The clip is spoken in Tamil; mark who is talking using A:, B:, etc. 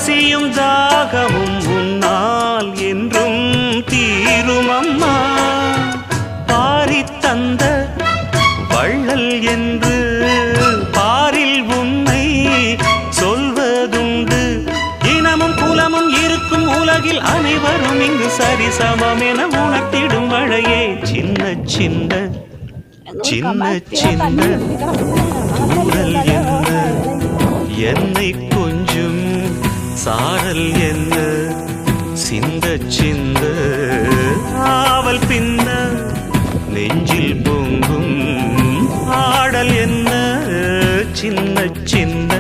A: பசியும் தாகமும் உன்னால் என்றும் தீரும் அம்மா. பாரி தந்த வள்ளல் என்று பாரில் உன்னை சொல்வதுண்டு. இனமும் குலமும் இருக்கும் உலகில் அனைவரும் இங்கு சரிசமம் என உணர்த்திடும் மழையே. சின்ன சின்ன சின்ன சின்ன தூரல் என்ன, என்னை கொஞ்சம் சாரல் என்ன, சிந்த சிந்த ஆவல் பின்ன நெஞ்சில் பொங்கும் ஆடல் என்ன. சின்ன சின்ன